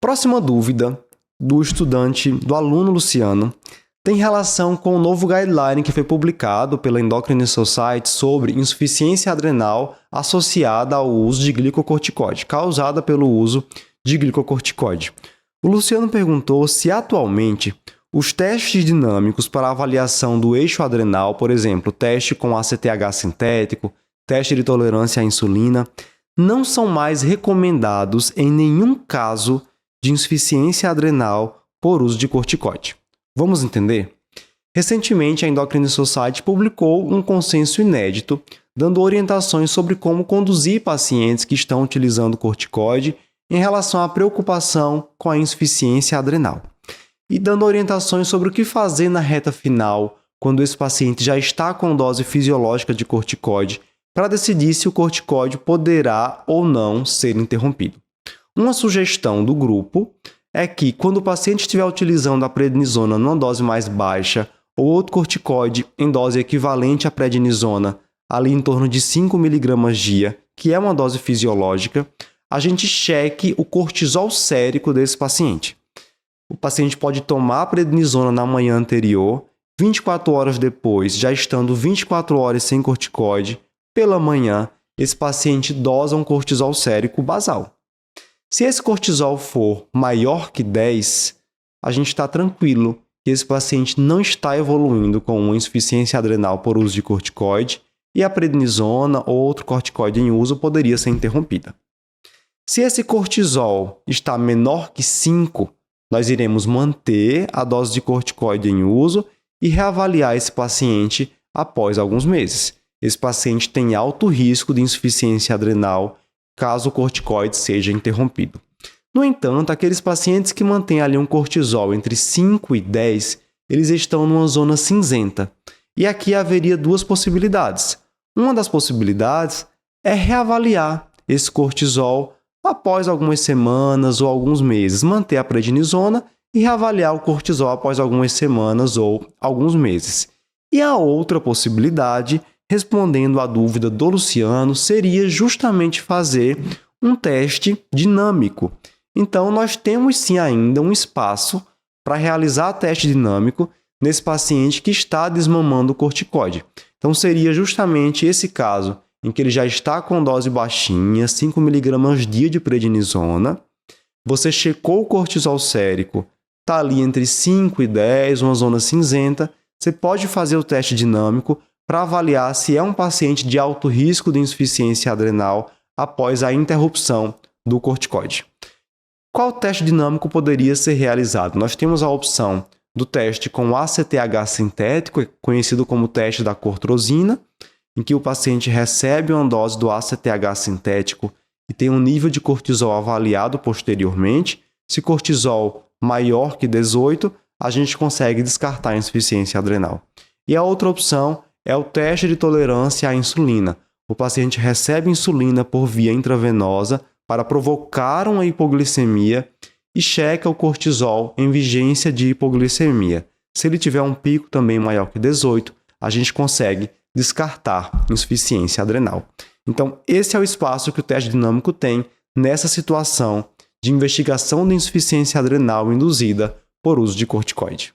Próxima dúvida do aluno Luciano, tem relação com o novo guideline que foi publicado pela Endocrine Society sobre insuficiência adrenal associada ao uso de glicocorticoide, causada pelo uso de glicocorticoide. O Luciano perguntou se atualmente os testes dinâmicos para avaliação do eixo adrenal, por exemplo, teste com ACTH sintético, teste de tolerância à insulina, não são mais recomendados em nenhum caso de insuficiência adrenal por uso de corticoide. Vamos entender? Recentemente, a Endocrine Society publicou um consenso inédito, dando orientações sobre como conduzir pacientes que estão utilizando corticoide em relação à preocupação com a insuficiência adrenal. E dando orientações sobre o que fazer na reta final, quando esse paciente já está com dose fisiológica de corticoide, para decidir se o corticoide poderá ou não ser interrompido. Uma sugestão do grupo é que, quando o paciente estiver utilizando a prednisona numa dose mais baixa ou outro corticoide em dose equivalente à prednisona, ali em torno de 5 mg dia, que é uma dose fisiológica, a gente cheque o cortisol sérico desse paciente. O paciente pode tomar a prednisona na manhã anterior, 24 horas depois, já estando 24 horas sem corticoide, pela manhã, esse paciente dosa um cortisol sérico basal. Se esse cortisol for maior que 10, a gente está tranquilo que esse paciente não está evoluindo com uma insuficiência adrenal por uso de corticoide e a prednisona ou outro corticoide em uso poderia ser interrompida. Se esse cortisol está menor que 5, nós iremos manter a dose de corticoide em uso e reavaliar esse paciente após alguns meses. Esse paciente tem alto risco de insuficiência adrenal caso o corticoide seja interrompido. No entanto, aqueles pacientes que mantêm ali um cortisol entre 5 e 10, eles estão numa zona cinzenta. E aqui haveria duas possibilidades. Uma das possibilidades é reavaliar esse cortisol após algumas semanas ou alguns meses, manter a prednisona e reavaliar o cortisol após algumas semanas ou alguns meses. E a outra possibilidade, respondendo à dúvida do Luciano, seria justamente fazer um teste dinâmico. Então, nós temos sim ainda um espaço para realizar teste dinâmico nesse paciente que está desmamando o corticoide. Então, seria justamente esse caso em que ele já está com dose baixinha, 5 mg dia de prednisona, você checou o cortisol sérico, está ali entre 5 e 10, uma zona cinzenta, você pode fazer o teste dinâmico para avaliar se é um paciente de alto risco de insuficiência adrenal após a interrupção do corticoide. Qual teste dinâmico poderia ser realizado? Nós temos a opção do teste com ACTH sintético, conhecido como teste da cortrosina, em que o paciente recebe uma dose do ACTH sintético e tem um nível de cortisol avaliado posteriormente. Se cortisol maior que 18, a gente consegue descartar a insuficiência adrenal. E a outra opção é o teste de tolerância à insulina. O paciente recebe insulina por via intravenosa para provocar uma hipoglicemia e checa o cortisol em vigência de hipoglicemia. Se ele tiver um pico também maior que 18, a gente consegue descartar insuficiência adrenal. Então, esse é o espaço que o teste dinâmico tem nessa situação de investigação de insuficiência adrenal induzida por uso de corticoide.